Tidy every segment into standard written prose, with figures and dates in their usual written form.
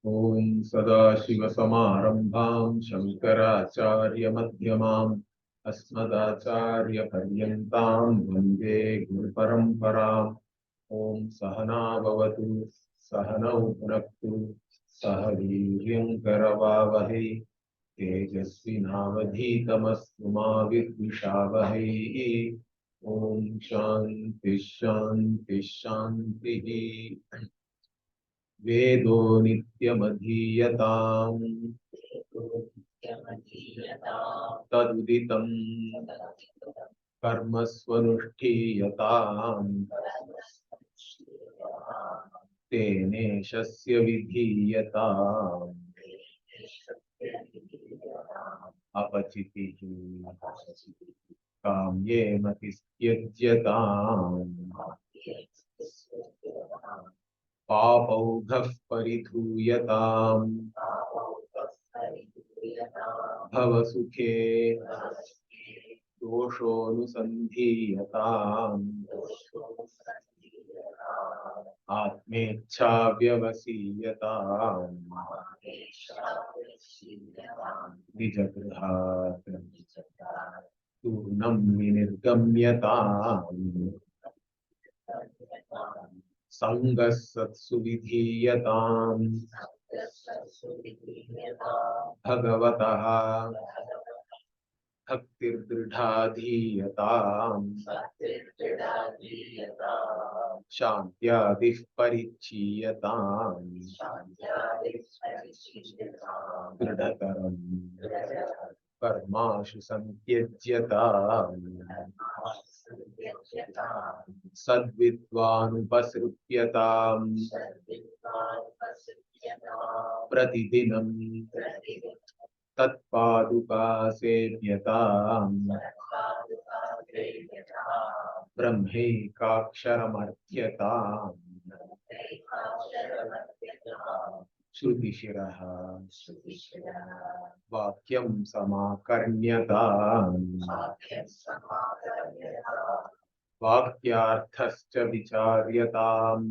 ओम सदाशिवसमारंभां शंकराचार्यमध्यमाम् अस्मदाचार्यपर्यन्तां वन्दे गुरुपरम्पराम्। ओम सहना भवतु सहनौ भुनक्तु सह वीर्यं करवावहै तेजस्विनावधीतमस्तु मा विद्विषावहै। ओम शांति शांति शांति। वेदो नित्यमधीयताम् तदुदितं कर्मस्वनुष्ठीयताम् तेनेशस्य विधीयताम् अपचितिः काम्येन तित्यज्यताम् पापौघः परिधूयताम् भवसुखे दोषोऽनुसन्धीयताम् आत्मेच्छा व्यवसीयताम् निजगृहात् तूर्णं विनिर्गम्यताम् संगः सत्सु विधीयताम् भगवतः भक्तिर्दृढाधीयताम् शान्त्यादिः परिचीयताम् दृढतरम् कर्माशु संत्यज्यताम् सद्विद्वानुपसृप्यताम् प्रतिदिनं तत्पादुका सेव्यताम् ब्रह्मैकाक्षरमर्थ्यताम् श्रुतिशिरः वाक्यं समाकर्ण्यताम् वाक्यार्थश्च विचार्यताम्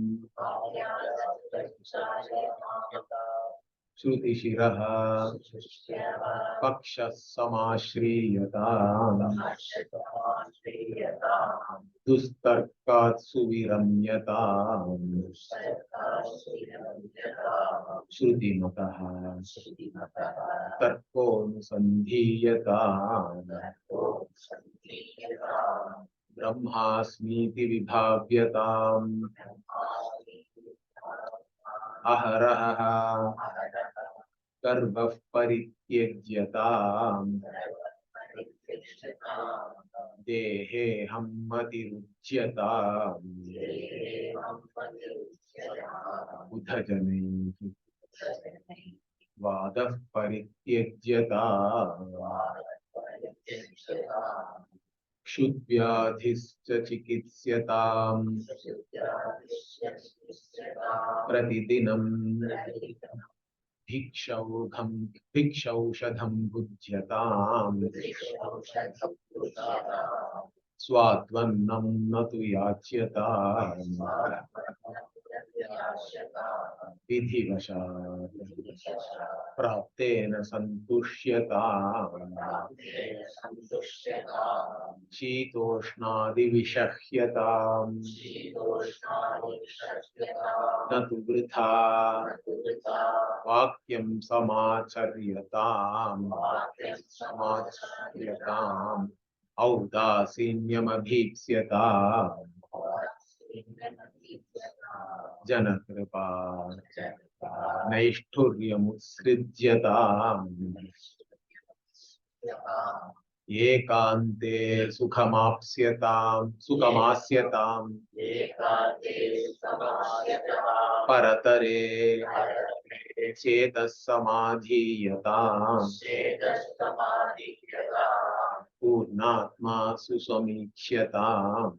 श्रुतिशिरः पक्षः समाश्रीयताम् दुस्तर्कात् सुविरम्यताम् श्रुतिमतः तर्कोऽनुसन्धीयताम् ब्रह्मास्मीति विभाव्यताम् अहरहः गर्वः परित्यज्यताम् देहेऽहं मतिरुच्यताम् बुधजनैः वादः परित्यज्यताम् क्षुद्व्याधिश्च चिकित्स्यताम् प्रतिदिनं भिक्षौषधं भुज्यताम् स्वाद्वन्नं न तु याच्यताम् विधिवशात् प्राप्तेन सन्तुष्यताम् शीतोष्णादिविषह्यताम् न तु वृथा वाक्यं समाचर्यताम् औदासीन्यमभीप्स्यताम् जनकृपा नैष्ठुर्यमुत्सृज्यताम् एकान्ते सुखमास्यताम् परतरे चेतः समाधीयताम् पूर्णात्मा सुसमीक्ष्यताम्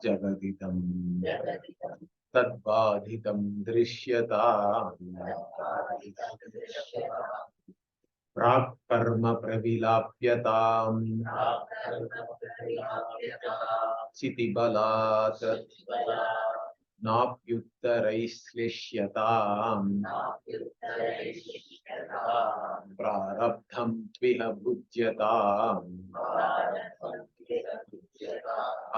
जगदिदं तद्बाधितं दृश्यताम् प्राक्कर्म प्रविलाप्यताम् चितिबलात् नाप्युत्तरैश्लिष्यताम् प्रारब्धं त्विह भुज्यताम्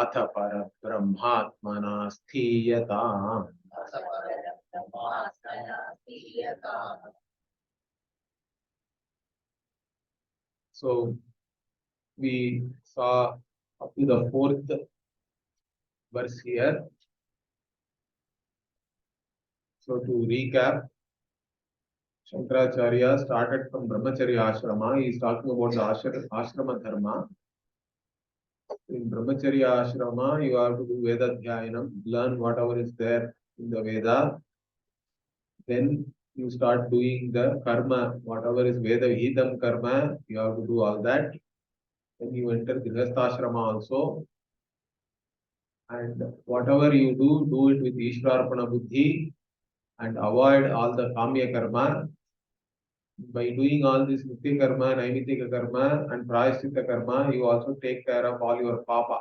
अथ परब्रह्मात्मना स्थीयताम्. So we saw up to the 4th verse here. So to recap, Śaṅkarācārya started from Brahmacharya Ashrama. He is talking about the Ashrama Dharma. In Brahmacharya Ashrama, you have to do Veda Dhyayanam, learn whatever is there in the Veda. Then you start doing the karma, whatever is Veda Vihitam karma, you have to do all that. Then you enter Grihastha-ashrama also. And whatever you do, do it with Ishvarapana Buddhi and avoid all the Kamya karma. By doing all this Nitya karma, Naimitika karma and Prayaschitta karma, you also take care of all your papa.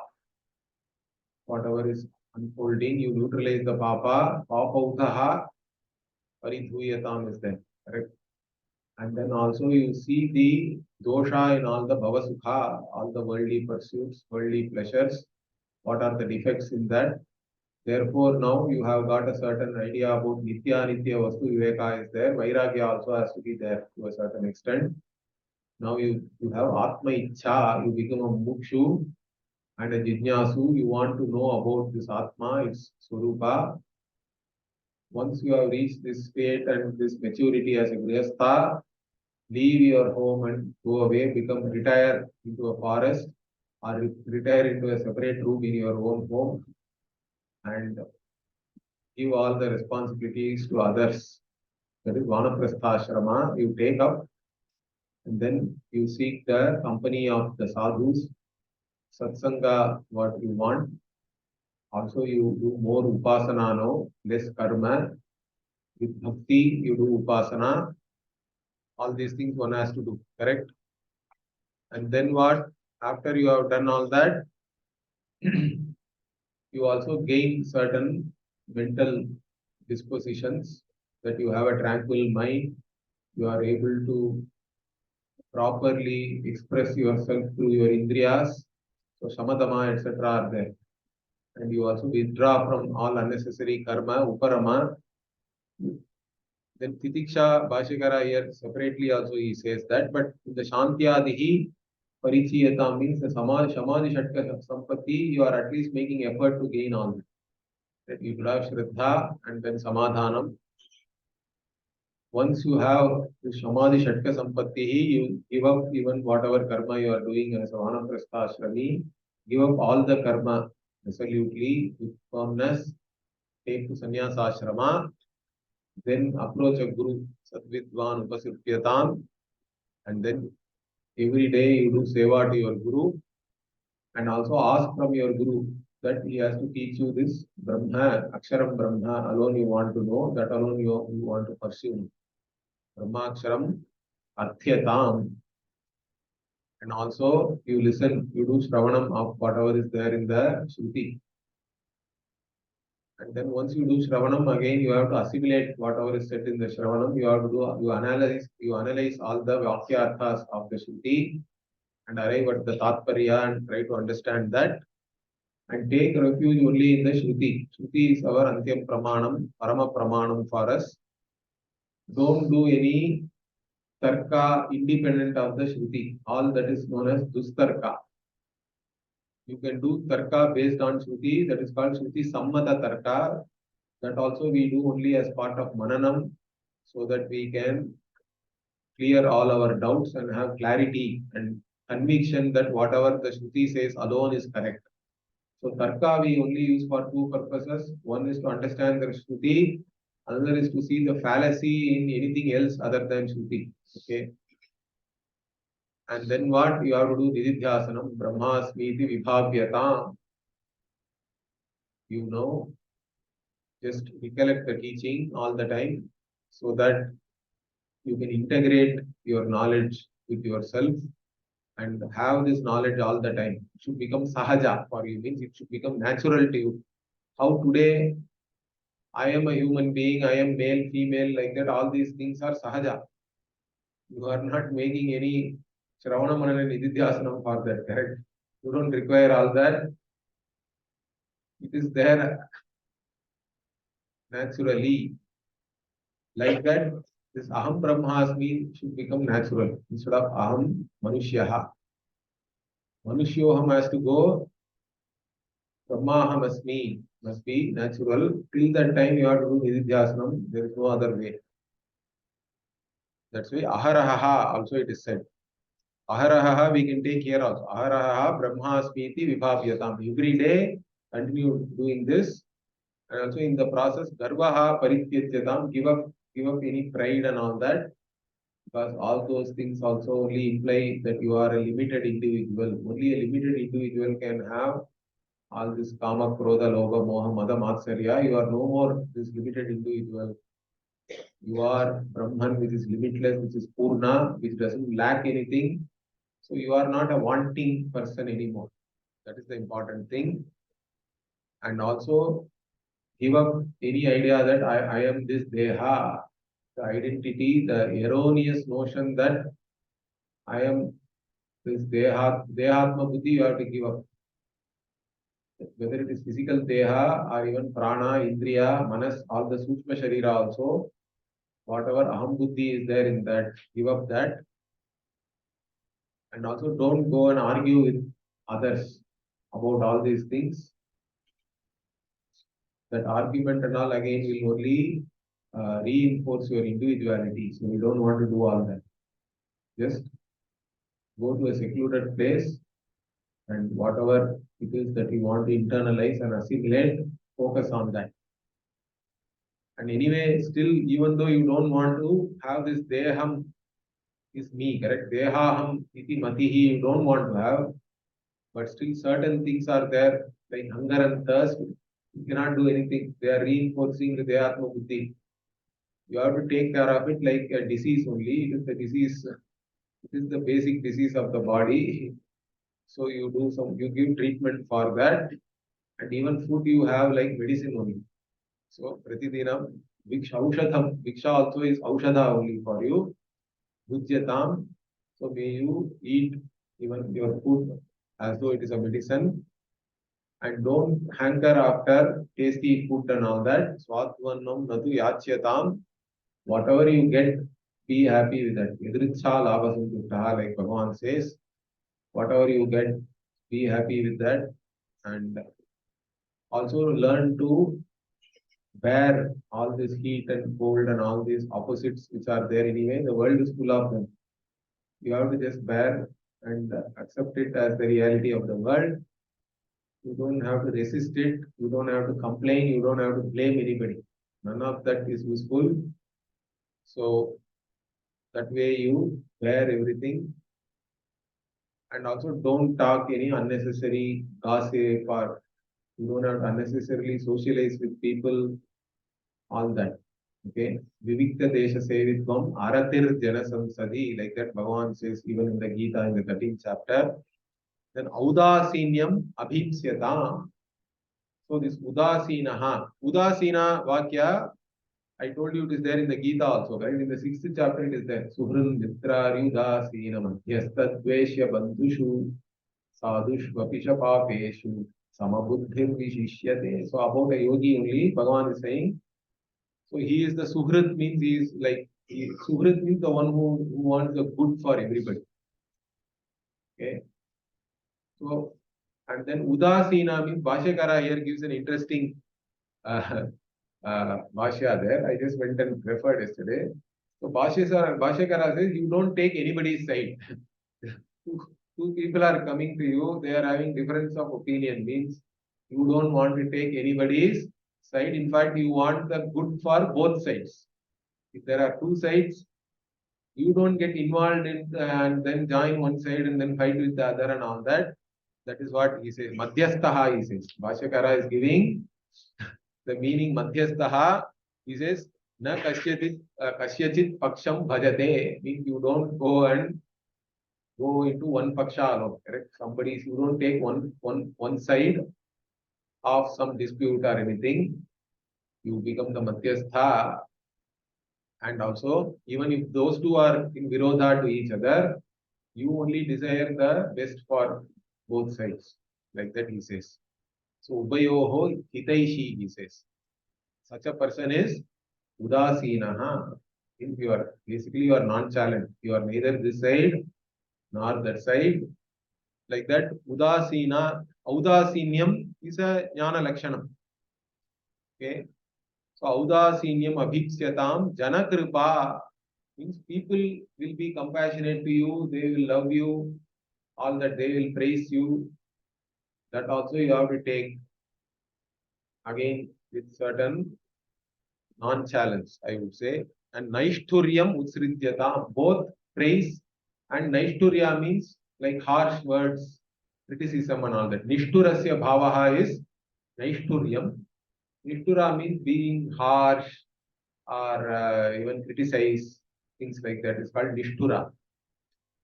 Whatever is unfolding, you neutralize the papa. Papa utaha paridhuyatam is there. Correct? And then also you see the dosha in all the bhavasukha, all the worldly pursuits, worldly pleasures. What are the defects in that? Therefore, now you have got a certain idea about Nitya Vastu Viveka is there. Vairagya also has to be there to a certain extent. Now you have Atma Ichha, you become a Mukshu and a Jijnasu. You want to know about this Atma, its Swarupa. Once you have reached this state and this maturity as a Grihastha, leave your home and go away, retire into a forest or retire into a separate room in your own home and give all the responsibilities to others. That is Vanaprastha-ashrama, you take up and then you seek the company of the sadhus, satsanga, what you want. Also you do more upasana now, less karma. With bhakti, you do upasana. All these things one has to do, correct? And then what? After you have done all that, you also gain certain mental dispositions, that you have a tranquil mind, you are able to properly express yourself through your indriyas, so shamadama, etc. are there. And you also withdraw from all unnecessary karma, uparama. Then Titiksha Bhashikara here separately also he says that, but in the Shantyadihi Parichiyata means the Samadhi Shatka Sampatti, you are at least making effort to gain all that. That you should have Shraddha and then Samadhanam. Once you have the Samadhi Shatka Sampatti, you give up even whatever karma you are doing as a Vanaprastha Ashrami, give up all the karma resolutely with firmness, take to Sannyasa Ashrama, then approach a Guru, Sadvidvan Upasipyatam, and then every day you do seva to your Guru, and also ask from your Guru that he has to teach you this Brahma, Aksharam Brahma alone you want to know, that alone you want to pursue. Brahma Aksharam Arthyatam. And also you listen, you do Shravanam of whatever is there in the Shruti. And then once you do Shravanam, again you have to assimilate whatever is said in the Shravanam. You have to do, you analyze all the Vakyarthas of the Shruti and arrive at the Tatparya and try to understand that. And take refuge only in the Shruti. Shruti is our Antyam Pramanam, Parama Pramanam for us. Don't do any Tarka independent of the Shruti. All that is known as Dustarka. You can do Tarka based on Shruti, that is called Shruti Sammata Tarka. That also we do only as part of Mananam, so that we can clear all our doubts and have clarity and conviction that whatever the Shruti says alone is correct. So Tarka we only use for two purposes. One is to understand the Shruti, another is to see the fallacy in anything else other than Shruti. Okay. And then what you have to do? Nididhyasanam, Brahmasmiti Vibhavyatam. You know, just recollect the teaching all the time so that you can integrate your knowledge with yourself and have this knowledge all the time. It should become sahaja for you, means it should become natural to you. How today I am a human being, I am male, female, like that. All these things are sahaja. You are not making any Shravana Manana Nididhyasanam for that, correct? You don't require all that. It is there naturally. Like that, this Aham Brahmasmi should become natural instead of Aham Manushyaha. Manusyoham has to go, Brahmaham Asmi must be natural. Till that time you have to do Nididhyasanam. There is no other way. That's why Aharaha also it is said. Aharaha we can take here also. Aharaha Brahmasmiti Vibhavyatam. Every day continue doing this. And also in the process, Garvaha Parityatam, give up any pride and all that. Because all those things also only imply that you are a limited individual. Only a limited individual can have all this Kama, Krodha, Loga, Moha, Mada, Matsarya. You are no more this limited individual. You are Brahman, which is limitless, which is Purna, which doesn't lack anything. So you are not a wanting person anymore. That is the important thing. And also give up any idea that I am this Deha, the identity, the erroneous notion that I am this Dehatma Buddhi, you have to give up. Whether it is physical Deha or even Prana, Indriya, Manas, all the Sukshma Sharira also, whatever Aham Buddhi is there in that, give up that. And also don't go and argue with others about all these things. That argument and all again will only reinforce your individuality. So we don't want to do all that. Just go to a secluded place and whatever it is that you want to internalize and assimilate, focus on that. And anyway, still, even though you don't want to have this Deham is me, correct? Dehaham iti matihi, you don't want to have, but still certain things are there, like hunger and thirst. You cannot do anything. They are reinforcing the Dehatma Buddhi. You have to take care of it like a disease only. It is the disease, it is the basic disease of the body. So you give treatment for that. And even food you have like medicine only. So Pratidinam, Viksha Aushadham. Viksha also is Aushadha only for you. Bhujyatam. So may you eat even your food as though it is a medicine. And don't hanker after tasty food and all that. Swadvanam natu yachyatam. Whatever you get, be happy with that. Yadriksha labhasantushtaha, like Bhagavan says. Whatever you get, be happy with that. And also learn to bear all this heat and cold and all these opposites which are there anyway. The world is full of them. You have to just bear and accept it as the reality of the world. You don't have to resist it. You don't have to complain. You don't have to blame anybody. None of that is useful. So that way you bear everything. And also don't talk any unnecessary gossip or you don't have to unnecessarily socialize with people. All that. Okay. Vivikta Desha Sevitvam Aratir Jana Samsadi, like that Bhagavan says even in the Gita in the 13th chapter. Then Audasinyam Abhipsyata. So this Udasinaha. Udasina Vakya, I told you it is there in the Gita also, right? In the 6th chapter it is there. Suhran Mitrari Udasinam Yastadveshya Bandhushu Sadhushvapisha Papeshu Samabuddhir Vishishyate. So about a yogi only, Bhagavan is saying, so he is the Suhrit, means he is like, Suhrit means the one who wants the good for everybody. Okay. So, and then Udasina means Bhashyakara here gives an interesting Bhashya there. I just went and referred yesterday. So Bhashyakara says, you don't take anybody's side. Two people are coming to you, they are having difference of opinion, means you don't want to take anybody's side. In fact, you want the good for both sides. If there are two sides, you don't get involved in and then join one side and then fight with the other and all that. That is what he says. Madhyastaha, he says. Bhashyakara is giving the meaning Madhyastaha. He says, Na kasyachit paksham bhajate. Means you don't go into one paksha alone. Correct? You don't take one side of some dispute or anything. You become the Madhyastha, and also even if those two are in Virodha to each other, you only desire the best for both sides. Like that he says. So Ubayoho Hitaishi, he says. Such a person is Udasinaha. If you are basically you are non-challenged. You are neither this side nor that side. Like that, Audasinyam is a Jnana Lakshanam. Okay. So Audasinyam Abhipsyatam Janakripa means people will be compassionate to you, they will love you, all that they will praise you. That also you have to take again with certain non-challenge, I would say. And Naishturyam Utsrityata, both praise and Naishturya means like harsh words, criticism and all that. Nishturasya bhavaha is Naishturyam. Nishtura means being harsh or even criticize, things like that. It's called Nishtura.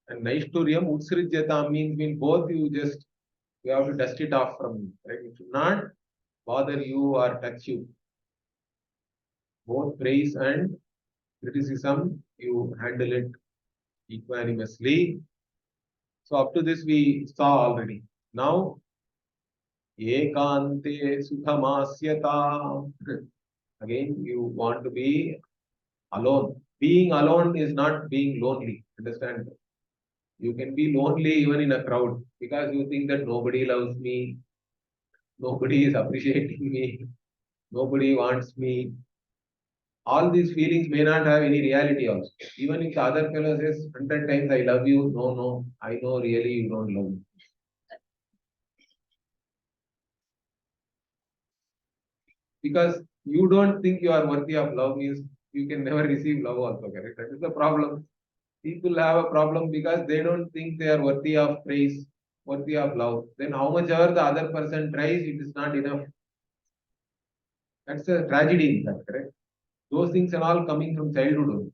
And Naishturyam Utsrityata means both you have to dust it off from you. Right? It should not bother you or touch you. Both praise and criticism, you handle it equanimously. So up to this we saw already. Now, Ekante Sukhamasyatam. Again, you want to be alone. Being alone is not being lonely. Understand? You can be lonely even in a crowd because you think that nobody loves me, nobody is appreciating me, nobody wants me. All these feelings may not have any reality also. Even if the other fellow says 100 times I love you, no, I know really you don't love me. Because you don't think you are worthy of love means you can never receive love also, correct? That is the problem. People have a problem because they don't think they are worthy of praise, worthy of love. Then how much ever the other person tries, it is not enough. That's a tragedy in fact, correct? Those things are all coming from childhood only.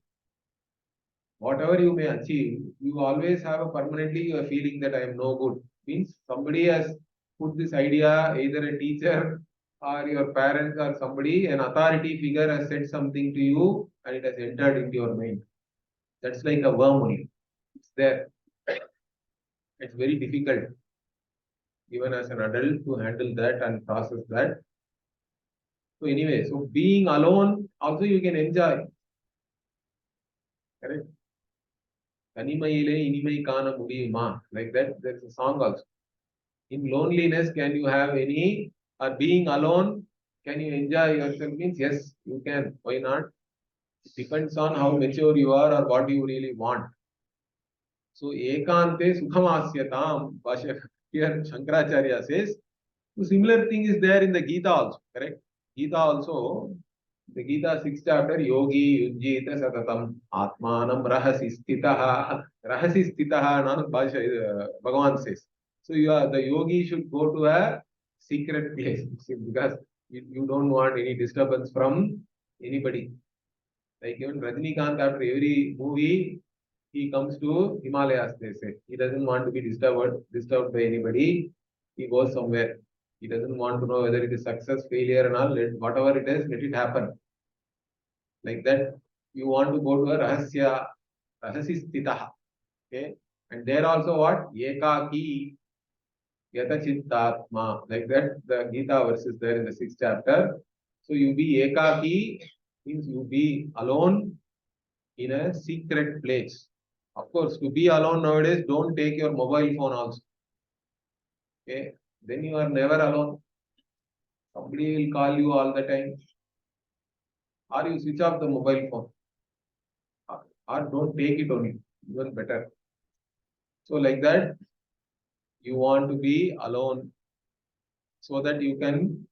Whatever you may achieve, you always have a permanently a feeling that I am no good. Means somebody has put this idea, either a teacher or your parents or somebody, an authority figure has said something to you and it has entered into your mind. That's like a worm only. It's there. It's very difficult, even as an adult, to handle that and process that. So anyway, so being alone, also you can enjoy. Correct? Tanimayile inimai kana mudiyuma. Like that, there's a song also. In loneliness, can you have any, or being alone, can you enjoy yourself? Means yes, you can. Why not? It depends on how mature you are or what you really want. So, ekante sukhamasyatam. Here, Śaṅkarācārya says, so similar thing is there in the Gita also, correct? Gita also, the Gita 6th chapter, Yogi Yujjita Satatam Atmanam Rahasi Stitaha. Rahasi Stitaha, Bhagavan says. So the yogi should go to a secret place because you don't want any disturbance from anybody. Like even Rajinikanth, after every movie, he comes to Himalayas, they say. He doesn't want to be disturbed by anybody. He goes somewhere. He doesn't want to know whether it is success, failure and all. Whatever it is, let it happen. Like that, you want to go to a rahasi stitaha. Okay. And there also what? Ekaki Yata Chittatma. Like that, the Gita verse is there in the 6th chapter. So you be ekaki means you be alone in a secret place. Of course, to be alone nowadays, don't take your mobile phone also. Okay, then you are never alone. Somebody will call you all the time. Or you switch off the mobile phone. Or don't take it only. Even better. So like that, you want to be alone so that you can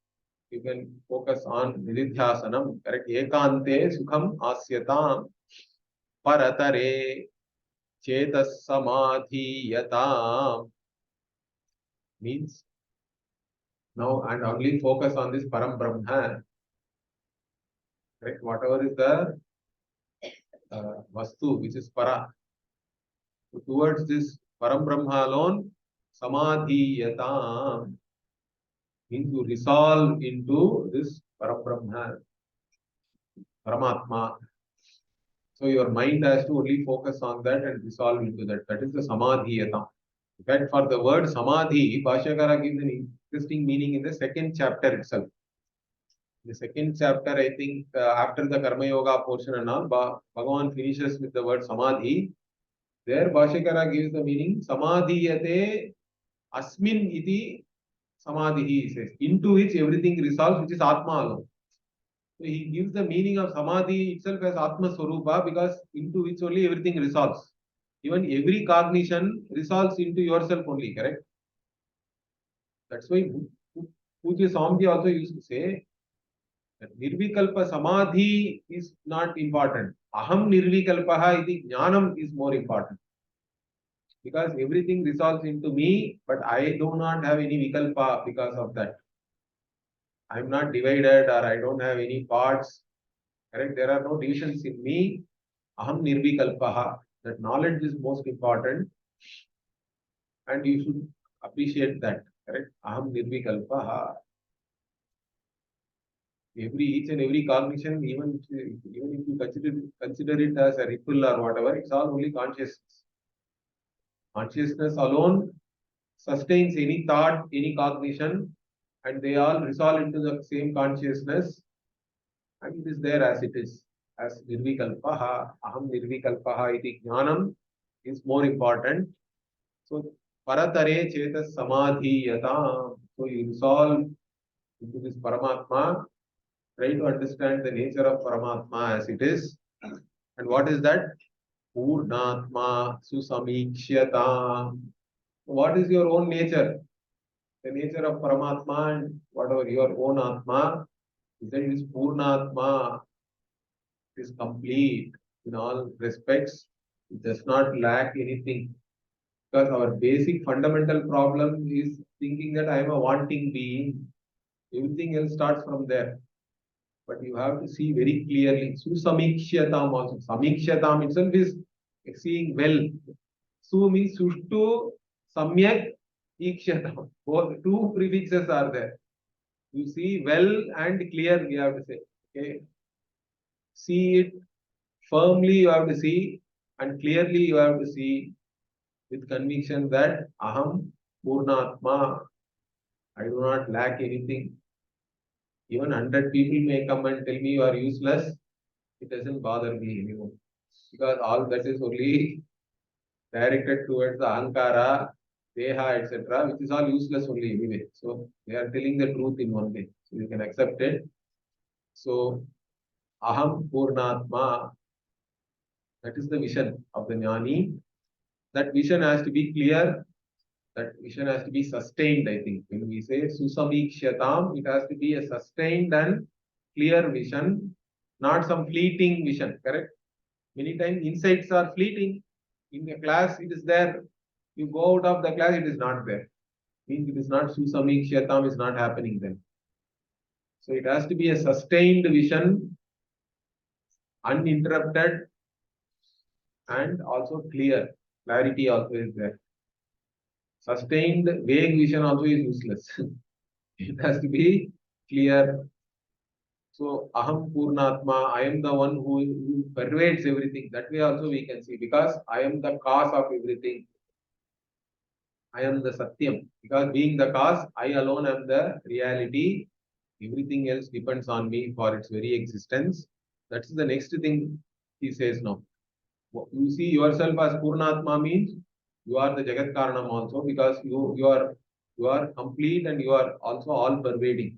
focus on nididhyasanam. Correct? Ekante sukham asyatam paratare chetas samadhiyatam. Means now and only focus on this param brahma. Correct? Whatever is the vastu which is para. So towards this param brahma alone, samadhiyatam means to resolve into this param brahma. Paramatma. So your mind has to only focus on that and resolve into that. That is the samadhiyata. In fact, for the word samadhi, Bhashyakara gives an interesting meaning in the second chapter itself. The second chapter, I think, after the Karma Yoga portion and all, Bhagavan finishes with the word samadhi. There, Bhashyakara gives the meaning samadhiyate asmin iti samadhi, he says, into which everything resolves, which is Atma alone. So he gives the meaning of samadhi itself as Atma Swarupa because into which only everything resolves. Even every cognition resolves into yourself only, correct? That's why Pujya Swamiji also used to say that Nirvikalpa Samadhi is not important. Aham Nirvikalpaha iti Jnanam is more important. Because everything resolves into me, but I do not have any Vikalpa because of that. I am not divided or I don't have any parts. Correct? There are no divisions in me. Aham Nirvikalpaha. That knowledge is most important. And you should appreciate that. Correct? Aham Nirvikalpaha. Each and every cognition, even if you consider it as a ripple or whatever, it's all only consciousness. Consciousness alone sustains any thought, any cognition, and they all resolve into the same consciousness, and it is there as it is, as nirvikalpaha, aham nirvikalpaha iti jnanam is more important. So, paratare chetas samadhiyata. So, you resolve into this Paramatma. Try to understand the nature of Paramatma as it is. And what is that? Purnatma Susamikshyatam. What is your own nature? The nature of Paramatma and whatever your own Atma is that it is Purnatma. It is complete in all respects. It does not lack anything. Because our basic fundamental problem is thinking that I am a wanting being. Everything else starts from there. But you have to see very clearly. Susamikshatam also. Samikshatam itself is seeing well. Su means sushtu, samyak, ikshatam. Both two prefixes are there. You see well and clear, we have to say. Okay. See it firmly, you have to see, and clearly you have to see with conviction that Aham Purnatma. I do not lack anything. Even 100 people may come and tell me you are useless. It doesn't bother me anymore. Because all that is only directed towards the Ahankara, Deha, etc., which is all useless only anyway. So they are telling the truth in one way. So you can accept it. So Aham Purnatma, that is the vision of the Jnani. That vision has to be clear. That vision has to be sustained, I think. When we say Susamikshatam, it has to be a sustained and clear vision, not some fleeting vision, correct? Many times insights are fleeting. In the class, it is there. You go out of the class, it is not there. Means it is not Susamikshatam, is not happening then. So it has to be a sustained vision, uninterrupted, and also clear. Clarity also is there. Sustained, vague vision also is useless. It has to be clear. So, Aham Purnatma, I am the one who pervades everything. That way also we can see, because I am the cause of everything. I am the Satyam. Because being the cause, I alone am the reality. Everything else depends on me for its very existence. That's the next thing he says now. You see yourself as Purnatma means you are the Jagat Karanam also, because you are complete and you are also all pervading.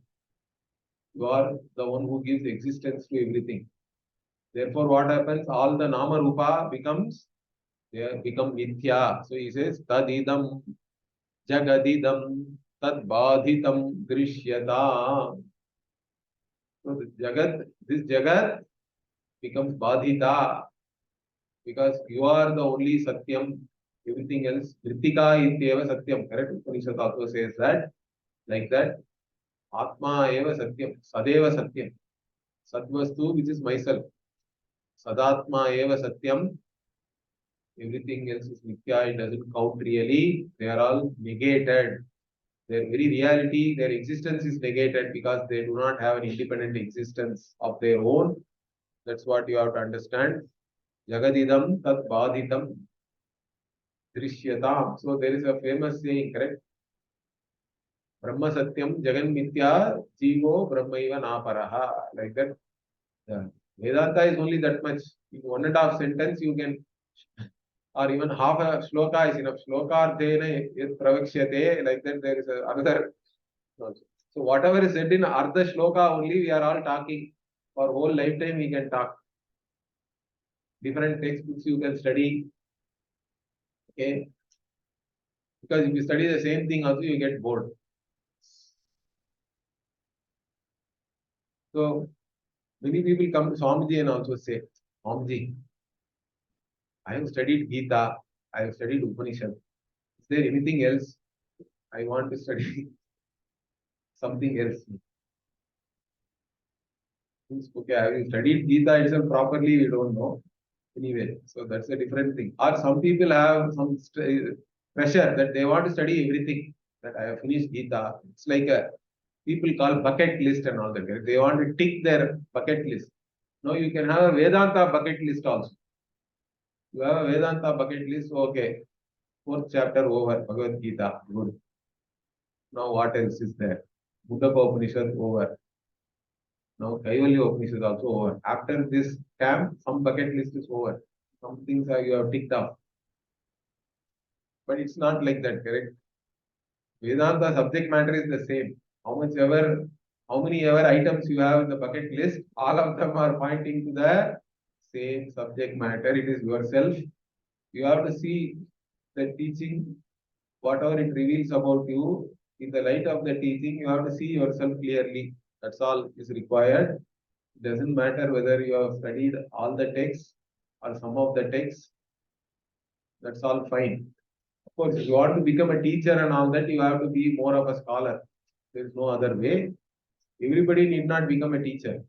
You are the one who gives existence to everything. Therefore, what happens? All the Nama Rupa they become Mithya. So he says, Tadidam Jagadidam Tad Badhitam Drishyata. So this Jagat becomes Badhita, because you are the only Satyam. Everything else, Vritika Ityeva Satyam. Correct? Upanishad also says that, like that. Atma eva Satyam, Sadeva Satyam. Sadvastu, which is myself. Sadatma eva Satyam. Everything else is Mithya, it doesn't count really. They are all negated. Their very reality, their existence is negated because they do not have an independent existence of their own. That's what you have to understand. Jagadidam tat badhitam drishyatam. So there is a famous saying, correct? Brahma satyam jagan mithya jivo brahmaiva naparaha. Like that. Yeah. Vedanta is only that much. In 1.5 sentence you can, or even half a shloka is enough. Shlokarthena yad praviksyate. Like that there is another. So whatever is said in Ardha Shloka only, we are all talking. For whole lifetime we can talk. Different textbooks you can study. Okay. Because if you study the same thing also, you get bored. So many people come to Swamiji and also say, Swamiji, I have studied Gita, I have studied Upanishad. Is there anything else? I want to study something else. Okay, have you studied Gita itself properly? We don't know. Anyway, so that's a different thing. Or some people have some pressure that they want to study everything. That I have finished Gita. It's like a people call bucket list and all that. They want to tick their bucket list. No, you can have a Vedanta bucket list also. You have a Vedanta bucket list, okay. 4th chapter over, Bhagavad Gita, good. Now what else is there? Buddhaka Upanishad over. Now Kaivalya Upanishad also over. After this camp, some bucket list is over. Some things are you have ticked off. But it's not like that, correct? Vedanta subject matter is the same. How many ever items you have in the bucket list, all of them are pointing to the same subject matter. It is yourself. You have to see the teaching, whatever it reveals about you, in the light of the teaching, you have to see yourself clearly. That's all is required. It doesn't matter whether you have studied all the texts or some of the texts. That's all fine. Of course, if you want to become a teacher and all that, you have to be more of a scholar. There is no other way. Everybody need not become a teacher.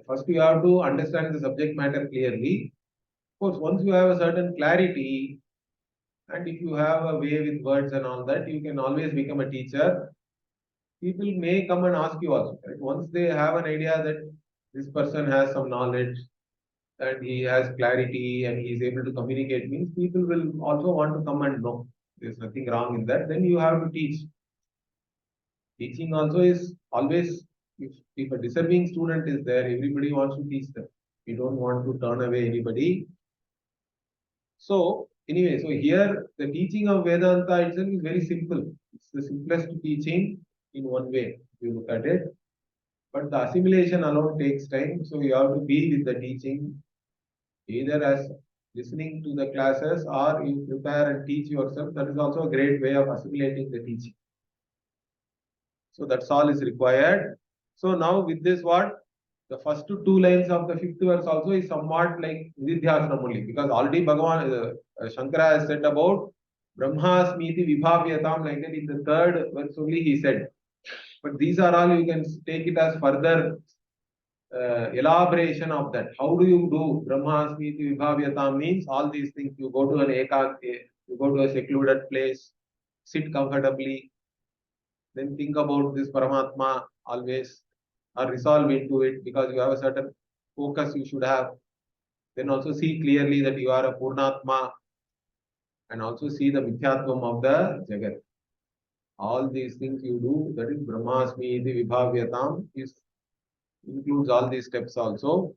First, you have to understand the subject matter clearly. Of course, once you have a certain clarity, and if you have a way with words and all that, you can always become a teacher. People may come and ask you also. Right? Once they have an idea that this person has some knowledge and he has clarity and he is able to communicate, means people will also want to come and know. There's nothing wrong in that. Then you have to teach. Teaching also is always, if a deserving student is there, everybody wants to teach them. We don't want to turn away anybody. So, anyway, so here the teaching of Vedanta itself is very simple. It's the simplest teaching in one way, if you look at it. But the assimilation alone takes time. So, you have to be with the teaching, either as listening to the classes or you prepare and teach yourself. That is also a great way of assimilating the teaching. So that's all is required. So now with this what? The first 2 lines of the 5th verse also is somewhat like Vidya only, because already Bhagavan Shankara has said about Brahmasmiti Vibhavyatam, like that in the 3rd verse only he said. But these are all, you can take it as further elaboration of that. How do you do Brahmasmiti Vibhavyatam means all these things. You go to an you go to a secluded place, sit comfortably, then think about this Paramatma always, or resolve into it, because you have a certain focus you should have. Then also see clearly that you are a Purnatma, and also see the Mithyatvam of the Jagat. All these things you do, that is Brahmasmi iti Vibhavyatam, includes all these steps also.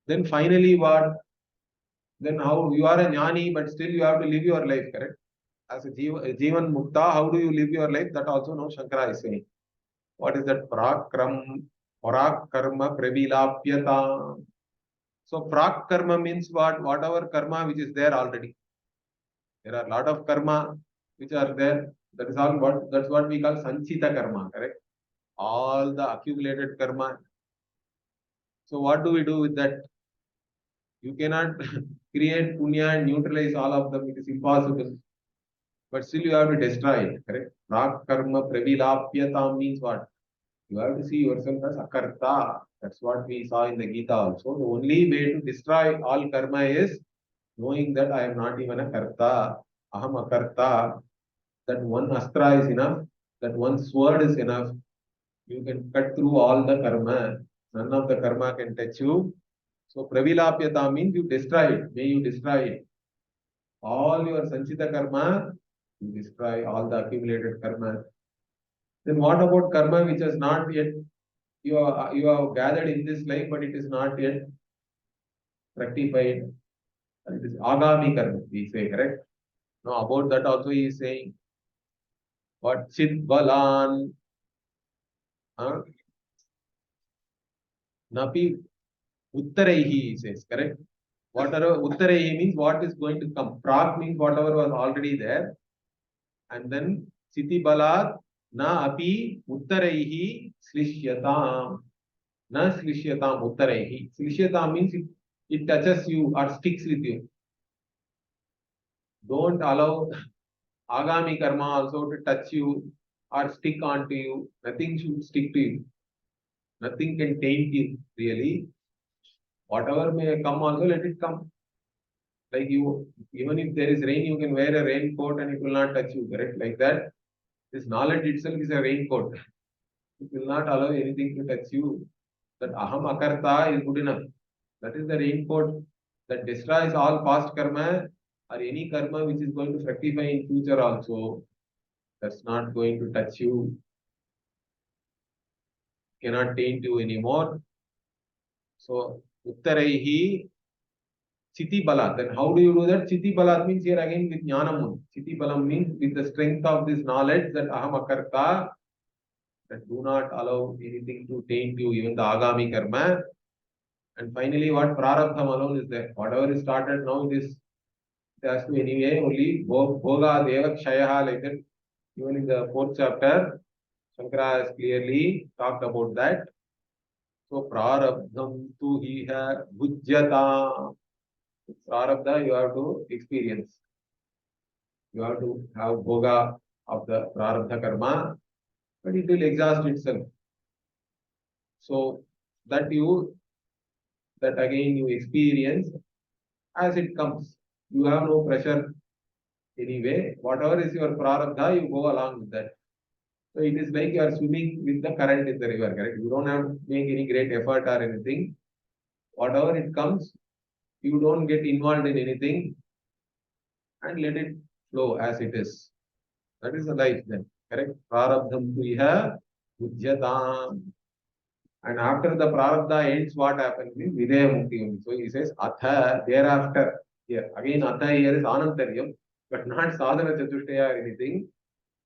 Then finally what? Then how you are a Jnani, but still you have to live your life, correct? As a Jivan Mukta, how do you live your life? That also now Shankara is saying. What is that? Prakarma pravilapyata. So prakarma means what? Whatever karma which is there already. There are a lot of karma which are there. That is all what, that's what we call sanchita karma, correct? All the accumulated karma. So what do we do with that? You cannot create punya and neutralize all of them. It is impossible. But still you have to destroy it, correct? Prakarma pravilapyata means what? You have to see yourself as akarta. That's what we saw in the Gita also. The only way to destroy all karma is knowing that I am not even a karta. Aham akarta. That one astra is enough. That one sword is enough. You can cut through all the karma. None of the karma can touch you. So pravilapyata means you destroy it. May you destroy it. All your sanchita karma, you destroy all the accumulated karma. Then what about karma which has not yet, you have gathered in this life, but it is not yet rectified? It is agami karma, we say, correct? Now about that also he is saying, what chit balan, napi uttaraihi, he says, correct? Whatever uttaraihi means what is going to come. Prak means whatever was already there. And then siti balat na api uttaraihi slishyatam. Na slishyatam uttaraihi. Slishyatam means it touches you or sticks with you. Don't allow agami karma also to touch you or stick onto you. Nothing should stick to you. Nothing can taint you, really. Whatever may come also, let it come. Like you, even if there is rain, you can wear a raincoat and it will not touch you, correct? Like that. This knowledge itself is a raincoat. It will not allow anything to touch you. That aham akarta is good enough. That is the raincoat that destroys all past karma or any karma which is going to fructify in future also. That's not going to touch you. Cannot taint you anymore. So, uttaraihi chiti balat. Then how do you do that? Chiti balat means here again with jnanam. Chiti balam means with the strength of this knowledge that aham akarta, that do not allow anything to taint you, even the agami karma. And finally, what prarabdham alone is there. Whatever is started now, it has to anyway only bhoga deva kshayaha, like that. Even in the 4th chapter, Shankara has clearly talked about that. So prarabdham tu hiha bhujyata. Prarabdha you have to experience. You have to have bhoga of the prarabdha karma, but it will exhaust itself. So that again you experience as it comes. You have no pressure anyway. Whatever is your prarabdha, you go along with that. So it is like you are swimming with the current in the river, correct? You don't have to make any great effort or anything. Whatever it comes, you don't get involved in anything and let it flow as it is. That is the life then, correct? Prarabdham tu iha bhujyatam. And after the prarabdha ends, what happens is videya mukti. So he says, atha, thereafter. Here, again, atha here is anantaryam, but not sadhana chatushtaya or anything.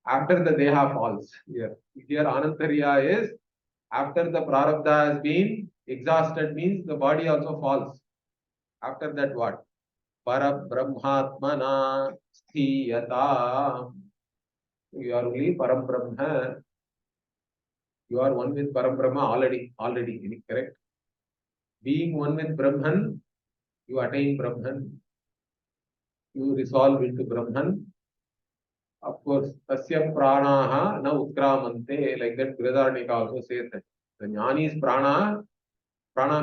After the deha falls. Here anantarya is after the prarabdha has been exhausted, means the body also falls. After that, what? Parabrahmatmana sthiyata. You are only Parabrahma. You are one with Parabrahma already, correct? Being one with Brahman, you attain Brahman. You resolve into Brahman. Of course, tasya pranaha na utkramante, like that Brihadaranyaka also says that. The jnani's prana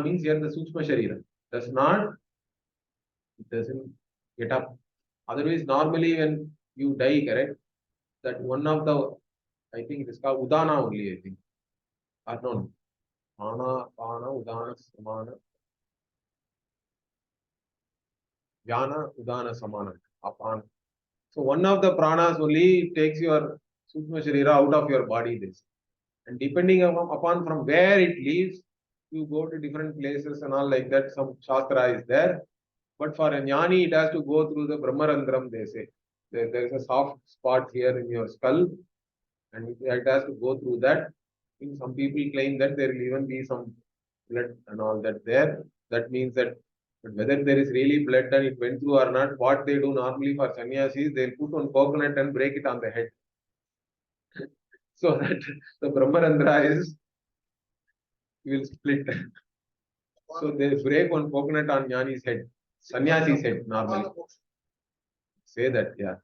means here the Sukshma Sharira. It doesn't get up. Otherwise, normally when you die, correct, that one of the, I think it is called Udana only, I think. Or no, Pana, Udana, Samana. Jnana, Udana, Samana. Apana. So one of the pranas only takes your Sukshma Sharira out of your body. This. And depending upon from where it leaves, you go to different places and all like that. Some Shastra is there. But for a jnani, it has to go through the Brahmarandram, they say. There is a soft spot here in your skull, and it has to go through that. I think some people claim that there will even be some blood and all that there. That means that, but whether there is really blood and it went through or not, what they do normally for sannyasis, they'll put one coconut and break it on the head. So that the Brahmarandra will split. So they break one coconut on jnani's head, sannyasi's head normally. Say that, yeah.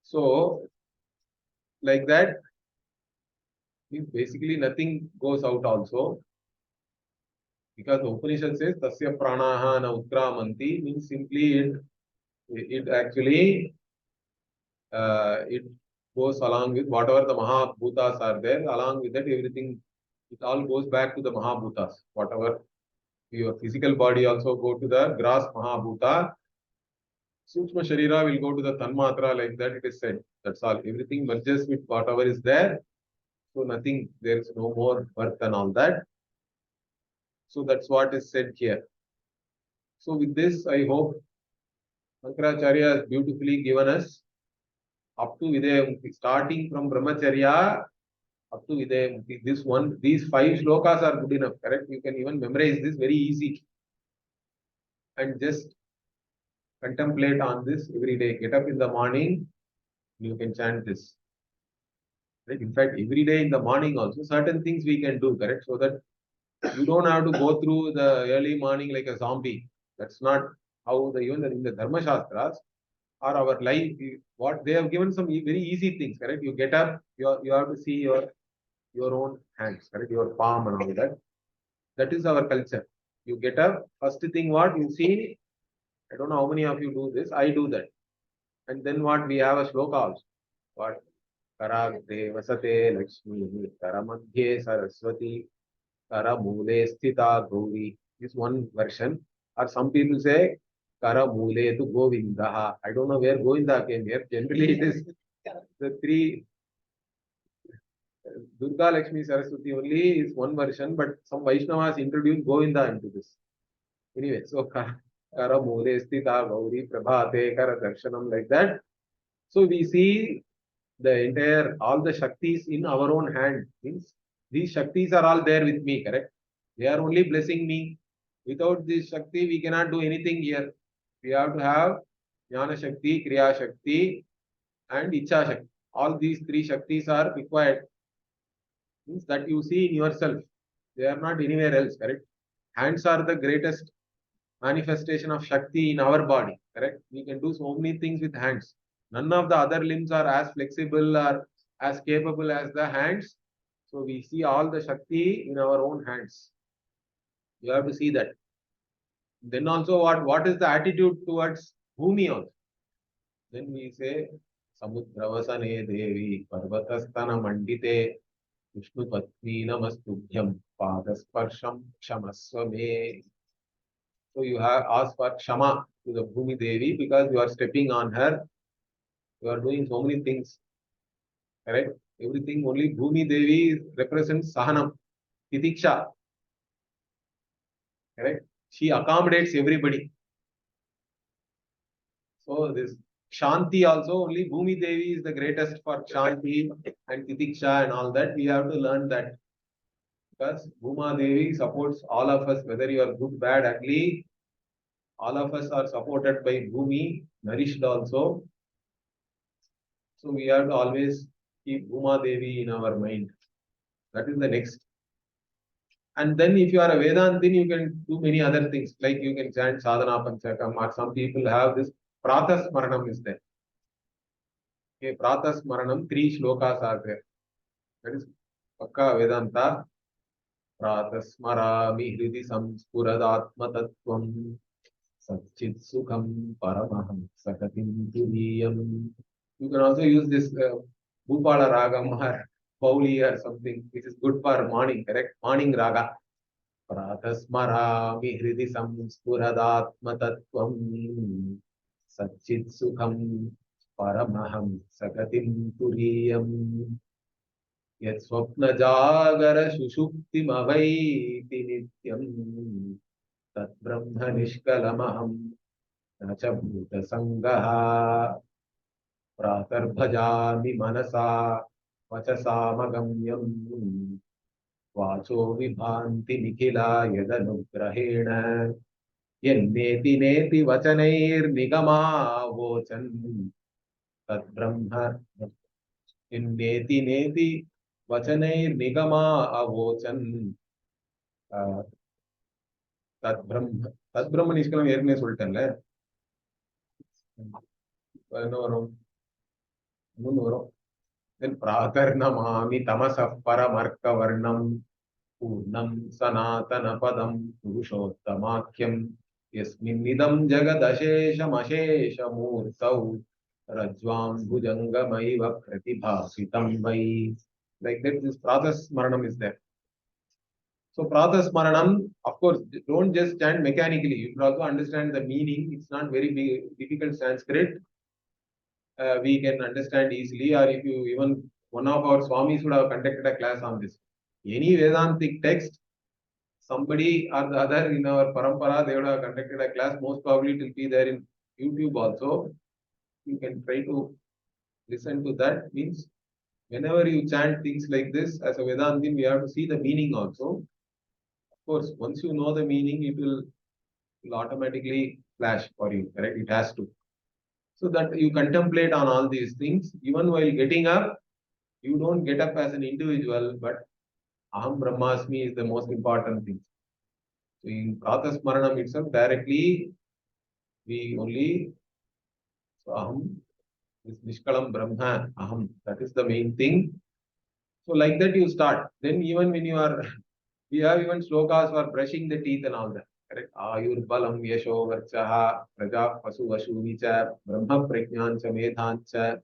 So, like that, basically nothing goes out also. Because the Upanishad says, Tasya pranaha na utkramanti, means simply it actually, it goes along with whatever the Mahabhutas are there, along with that everything It all goes back to the Mahabhutas. Whatever your physical body also go to the gross Mahabhuta. Sukshma Sharira will go to the Tanmatra, like that it is said. That's all. Everything merges with whatever is there. So nothing, there is no more birth and all that. So that's what is said here. So with this, I hope Shankaracharya has beautifully given us up to Vidya, starting from Brahmacharya up to Vidya. These 5 shlokas are good enough, correct? You can even memorize this very easy. And just contemplate on this every day. Get up in the morning, you can chant this. Right? In fact, every day in the morning also, certain things we can do, correct? So that you don't have to go through the early morning like a zombie. That's not how even in the Dharma Shastras or our life, what they have given some very easy things, correct? You get up, you have to see your own hands, correct? Your palm and all that. That is our culture. You get up, first thing what you see, I don't know how many of you do this, I do that. And then what, we have a shloka also. What? Karagre vasate Lakshmi, Karamadhye Saraswati, Kara Mule Sthita Gauri. This one version. Or some people say Kara Mule to Govindaha. I don't know where Govinda came here. Generally it is the 3 Durga Lakshmi Saraswati only is one version, but some Vaishnavas introduced Govinda into this. Anyway, so Kara Mule Sthita Gauri Prabhate Kara Darshanam, like that. So we see the entire, all the Shaktis in our own hand. Means these Shaktis are all there with me, correct? They are only blessing me. Without this Shakti, we cannot do anything here. We have to have Jnana Shakti, Kriya Shakti, and Ichha Shakti. All these 3 Shaktis are required. Means that you see in yourself. They are not anywhere else, correct? Hands are the greatest manifestation of Shakti in our body, correct? We can do so many things with hands. None of the other limbs are as flexible or as capable as the hands. So we see all the Shakti in our own hands. You have to see that. Then also what is the attitude towards Bhumi also? Then we say, Samudravasane Devi Parvatastana Mandite Vishnu Patni Namastubhyam Padasparsham Kshamaswame. So you have asked for Kshama to the Bhumi Devi because you are stepping on her. You are doing so many things. Correct? Everything, only Bhumi Devi represents Sahanam, Titiksha. Correct? She accommodates everybody. So this Shanti also, only Bhumi Devi is the greatest for Shanti and Titiksha and all that. We have to learn that. Because Bhuma Devi supports all of us, whether you are good, bad, ugly. All of us are supported by Bhumi, nourished also. So we have to always keep Bhuma Devi in our mind. That is the next. And then if you are a Vedantin, you can do many other things. Like you can chant Sadhana Panchakam, or some people have this Pratas Smaranam is there. Okay, Pratas Smaranam, 3 shlokas are there. That is Pakka Vedanta. Pratas Smarami Hridi Samspuradatma Tattvam Satchit Sukham Paramaham Sakatim Turiyam. You can also use this Bhupala Ragam or Pauli or something, which is good for morning, correct? Morning Raga. Pratasmarami Hridi Samspuradatma Tattvam Satchit Sukham Paramaham Sakatim Turiyam Yat Swapna Jagara Shushuktim Avaiti Nityam Tat Brahma Nishkalamaham Nacha Bhuta Sangaha Pratarbhajami Manasa Vachasamagamyam Vacho Vibhanti Nikhila Yadanugrahena Yenneti Neti Vachanair Nigama Vochan Tat Brahma Yenneti Neti Vachanair Nigama Avochan Tat Brahma Nishkalam ஏற்கனவே சொல்லிட்டேன்ல என்ன வரும் இன்னொன்று வரும் then Prakarnamami Tamasah Paramarkavarnam Purnam Sanatana Padam Purushottamakyam Yasminnidam Jagadashesham Asheshamurtau Rajvam Bhujangamaiva Pratibhasitam Vai. Like that, this Pratas Smaranam is there. So Pratha Smaranam, of course, don't just chant mechanically. You should also understand the meaning. It's not very difficult Sanskrit. We can understand easily. Or if you even one of our Swamis would have conducted a class on this. Any Vedantic text, somebody or the other in our parampara, they would have conducted a class. Most probably it will be there in YouTube also. You can try to listen to that. Means whenever you chant things like this, as a Vedantin, we have to see the meaning also. Of course, once you know the meaning, it will automatically flash for you, correct? It has to. So that you contemplate on all these things. Even while getting up, you don't get up as an individual, but Aham Brahmasmi is the most important thing. So in Pratha Smaranam itself, directly, we only, so Aham, this Nishkalam Brahma, Aham, that is the main thing. So like that you start. Then even when you are, we have even slokas for brushing the teeth and all that. Correct? Ayur balam yasho varchaha praja pasu vashuvicha brahma prajnancha medhancha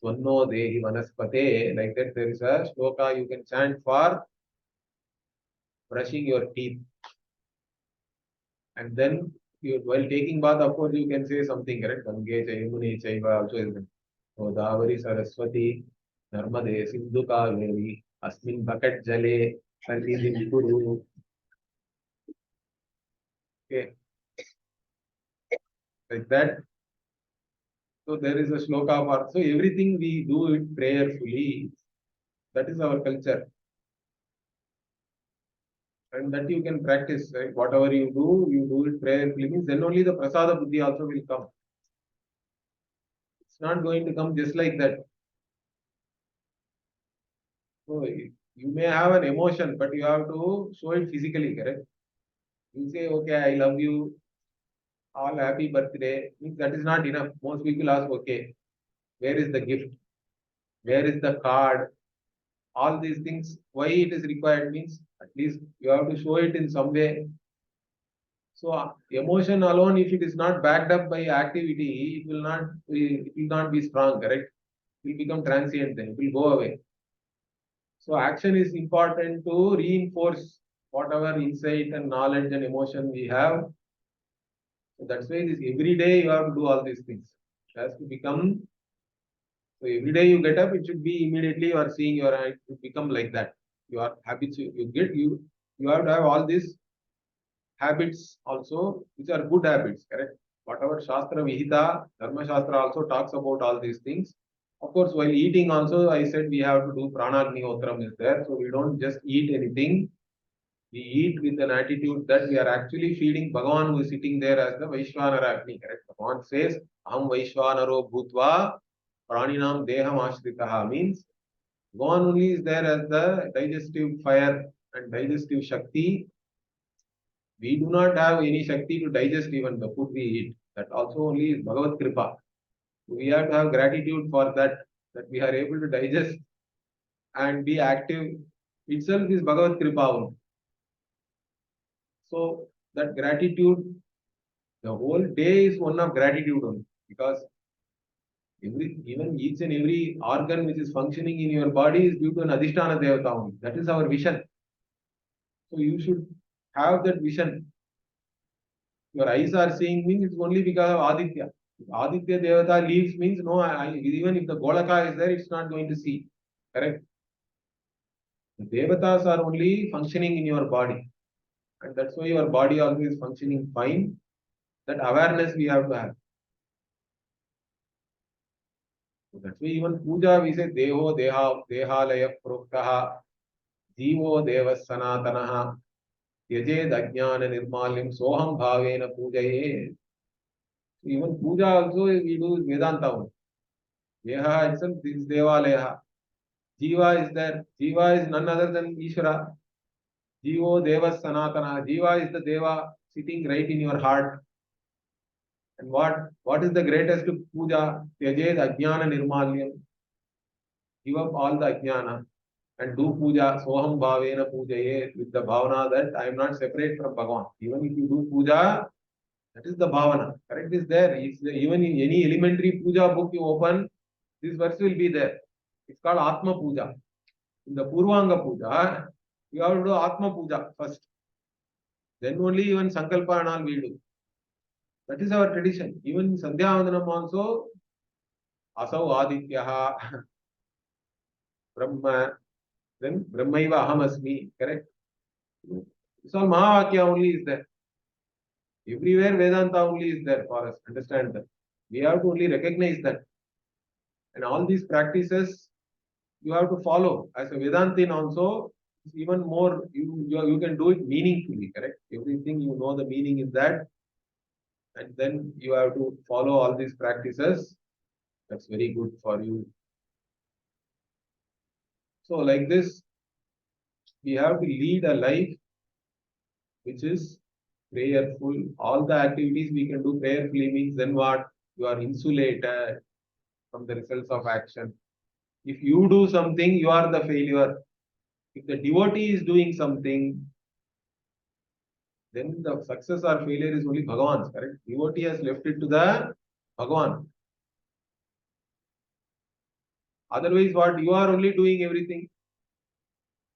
tvanno dehi vanaspate. Like that there is a sloka you can chant for brushing your teeth. And then you, while taking bath, of course, you can say something, correct? Gange Chayamuni Chaiva also is there. Godavari Saraswati Narmade Sindhu Kaveri Asmin Bucket Jale Sannidhim Kuru. Okay, like that. So there is a shloka for, so everything we do it prayerfully. That is our culture. And that you can practice, right? Whatever you do it prayerfully. Means then only the prasada buddhi also will come. It's not going to come just like that. So you may have an emotion, but you have to show it physically, correct? You say, okay, I love you, all happy birthday. Means that is not enough. Most people ask, okay, where is the gift? Where is the card? All these things, why it is required means at least you have to show it in some way. So emotion alone, if it is not backed up by activity, it will not be strong, correct? It will become transient then, it will go away. So action is important to reinforce whatever insight and knowledge and emotion we have. So that's why this every day you have to do all these things. It has to become, so every day you get up, it should be immediately you are seeing your eye to become like that. Your habits, you have to have all these habits also, which are good habits, correct? Whatever Shastra Vihita, Dharma Shastra also talks about all these things. Of course, while eating also, I said we have to do Pranagniotram is there. So we don't just eat anything. We eat with an attitude that we are actually feeding Bhagavan who is sitting there as the Vaishwanara Agni, correct? Bhagavan says, Aham Vaishwanaro Bhutva Praninam Deham Ashritaha, means Bhagavan only is there as the digestive fire and digestive Shakti. We do not have any Shakti to digest even the food we eat. That also only is Bhagavad Kripa. We have to have gratitude for that we are able to digest and be active itself is Bhagavad Kripa. So that gratitude, the whole day is one of gratitude only, because even each and every organ which is functioning in your body is due to an Adhisthana Devata only. That is our vision. So you should have that vision. Your eyes are seeing means it's only because of Aditya. If Aditya Devata leaves means no, even if the Golaka is there, it's not going to see. Correct? The Devatas are only functioning in your body. And that's why your body also is functioning fine. That awareness we have to have. So that's why even puja we say Deho Dehalaya Proktaha Jivo Devas Sanatanaha Yajed Ajnana Nirmalim Soham Bhavena Pujaye. Even puja also we do Vedanta. Deha itself is Devalaya. Jiva is there. Jiva is none other than Ishvara. Jivo Devas Sanatana. Jiva is the Deva sitting right in your heart. And what is the greatest puja? Tyajed Ajnana Nirmalyam. Give up all the Ajnana and do puja. Soham Bhavena Pujaye, with the bhavana that I am not separate from Bhagavan. Even if you do puja, that is the bhavana. Correct is there. Even in any elementary puja book you open, this verse will be there. It's called Atma Puja. In the Purvanga Puja, You have to do Atma Puja first. Then only even Sankalpa and all we do. That is our tradition. Even in Sandhya Vandanam also, Asau Adityaha, Brahma, then Brahmaiva Ahamasmi, correct? It's all Mahavakya only is there. Everywhere Vedanta only is there for us. Understand that. We have to only recognize that. And all these practices you have to follow. As a Vedantin also, even more, you can do it meaningfully, correct? Everything you know the meaning in that. And then you have to follow all these practices. That's very good for you. So like this, we have to lead a life which is prayerful. All the activities we can do prayerfully means then what? You are insulated from the results of action. If you do something, you are the failure. If the devotee is doing something, then the success or failure is only Bhagavan's, correct? Devotee has left it to the Bhagavan. Otherwise, what? You are only doing everything.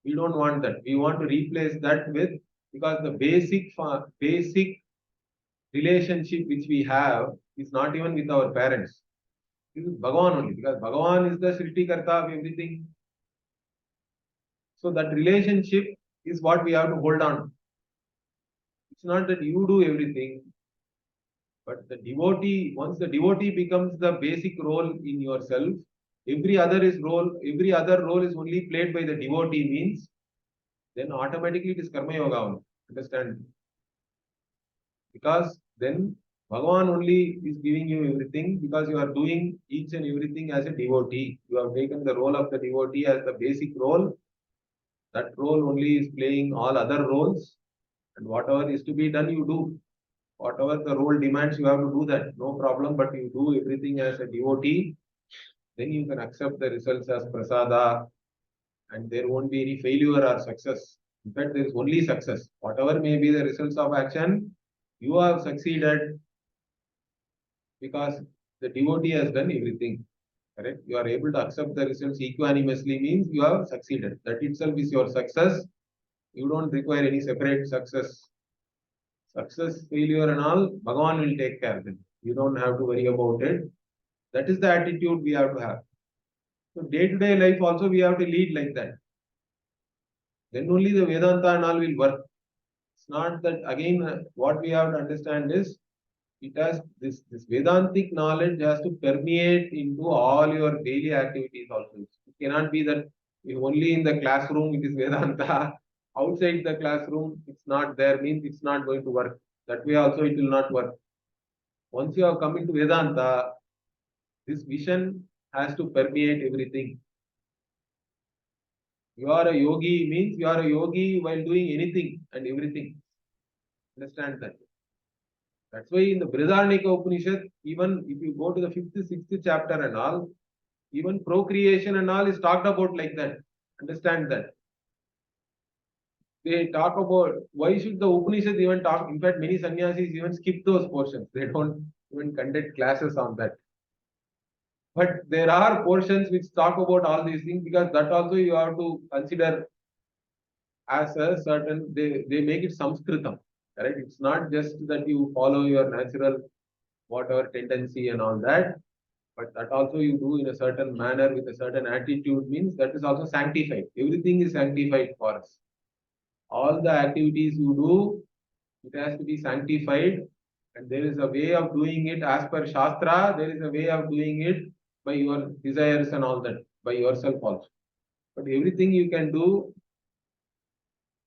We don't want that. We want to replace that with, because the basic relationship which we have is not even with our parents. This is Bhagavan only, because Bhagavan is the Srishti Karta of everything. So that relationship is what we have to hold on. It's not that you do everything, but the devotee, once the devotee becomes the basic role in yourself, every other role is only played by the devotee means, then automatically it is Karma Yoga. Understand? Because then Bhagavan only is giving you everything, because you are doing each and everything as a devotee. You have taken the role of the devotee as the basic role. That role only is playing all other roles, and whatever is to be done, you do. Whatever the role demands, you have to do that. No problem, but you do everything as a devotee. Then you can accept the results as prasada, and there won't be any failure or success. In fact, there is only success. Whatever may be the results of action, you have succeeded because the devotee has done everything. Correct? You are able to accept the results equanimously means you have succeeded. That itself is your success. You don't require any separate success. Success, failure and all, Bhagavan will take care of them. You don't have to worry about it. That is the attitude we have to have. So day-to-day life also we have to lead like that. Then only the Vedanta and all will work. It's not that, again, what we have to understand is, it has this Vedantic knowledge has to permeate into all your daily activities also. It cannot be that if only in the classroom it is Vedanta, outside the classroom it's not there, means it's not going to work. That way also it will not work. Once you have come into Vedanta, this vision has to permeate everything. You are a yogi means you are a yogi while doing anything and everything. Understand that. That's why in the Brihadaranyaka Upanishad, even if you go to the 5th, 6th chapter and all, even procreation and all is talked about like that. Understand that. They talk about, why should the Upanishad even talk? In fact, many sannyasis even skip those portions. They don't even conduct classes on that. But there are portions which talk about all these things, because that also you have to consider as a certain, they make it Samskritam. Correct? It's not just that you follow your natural whatever tendency and all that, but that also you do in a certain manner with a certain attitude means that is also sanctified. Everything is sanctified for us. All the activities you do, it has to be sanctified, and there is a way of doing it as per Shastra, there is a way of doing it by your desires and all that, by yourself also. But everything you can do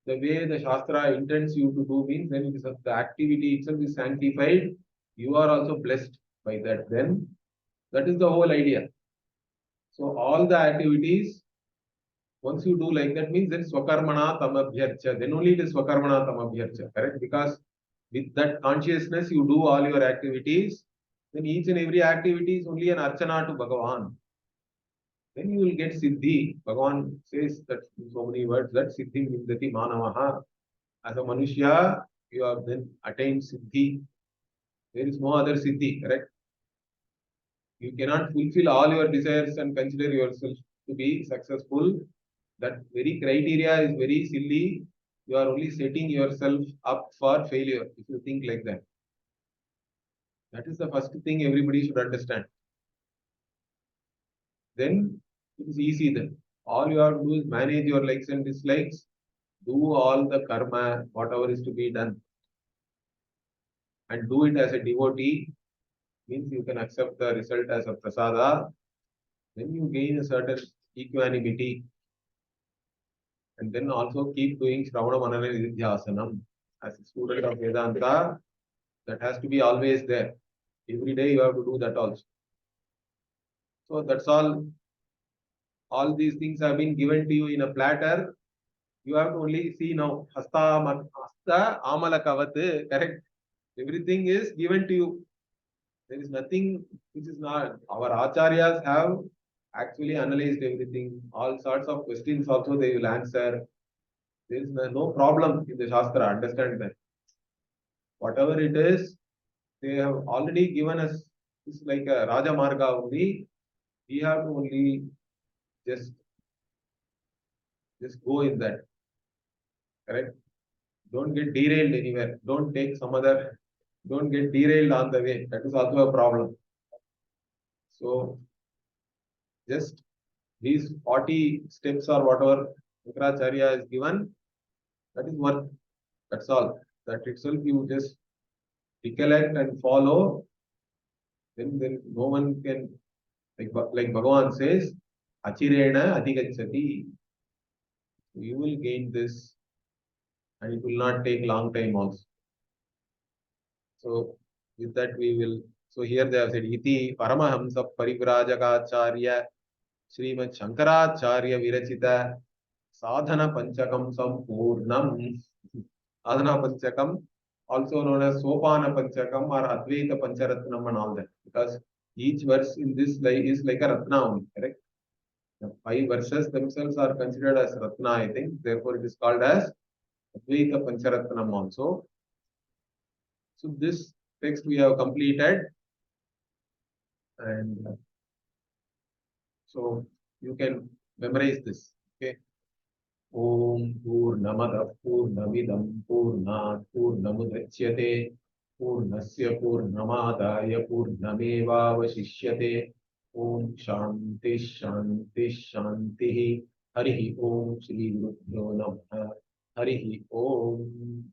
the way the Shastra intends you to do means, then it is the activity itself is sanctified. You are also blessed by that. Then that is the whole idea. So all the activities, once you do like that means then Swakarmana Tamabhyarcha. Then only it is Swakarmana Tamabhyarcha. Correct? Because with that consciousness you do all your activities. Then each and every activity is only an Archana to Bhagavan. Then you will get Siddhi. Bhagavan says that in so many words that Siddhi Vindati Manavaha. As a Manushya, you have then attained Siddhi. There is no other Siddhi, correct? You cannot fulfill all your desires and consider yourself to be successful That very criteria is very silly. You are only setting yourself up for failure if you think like that. That is the first thing everybody should understand. Then it is easy then. All you have to do is manage your likes and dislikes, do all the karma, whatever is to be done, and do it as a devotee, means you can accept the result as a prasada. Then you gain a certain equanimity, and then also keep doing Shravana Manana Nididhyasanam. As a student of Vedanta, that has to be always there. Every day you have to do that also. So that's all. All these things have been given to you in a platter. You have to only see now. Hasta amala kavat, correct? Everything is given to you. There is nothing which is not. Our acharyas have actually analyzed everything. All sorts of questions also they will answer. There is no problem in the Shastra. Understand that. Whatever it is, they have already given us. It's like a Raja Marga only. We have to only just go in that. Correct? Don't get derailed anywhere. Don't take some other. Don't get derailed on the way. That is also a problem. So just these 40 steps or whatever Shankaracharya is given, that is worth. That's all. That itself you just recollect and follow. Then no one can, like Bhagavan says, Achirena Adhigachati. You will gain this and it will not take long time also. So with that we will, so here they have said, Iti Paramahamsa Parivrajagacharya Srimad Shankaracharya Virachita Sadhana Panchakam Sampurnam. Sadhana Panchakam, also known as Sopana Panchakam or Advaita-Panchakam and all that. Because each verse in this is like a Ratna only, correct? The 5 verses themselves are considered as Ratna, I think. Therefore, it is called as Advaita-Panchakam also. So this text we have completed. And so you can memorize this. Okay. Om Purnamada Purnamidam Purnat Purnamudachyate Purnasya Purnamadaya Purnameva Vasishyate Om Shanti Shanti Shanti Harihi Om Shri Gurubhyo Namaha Harihi Om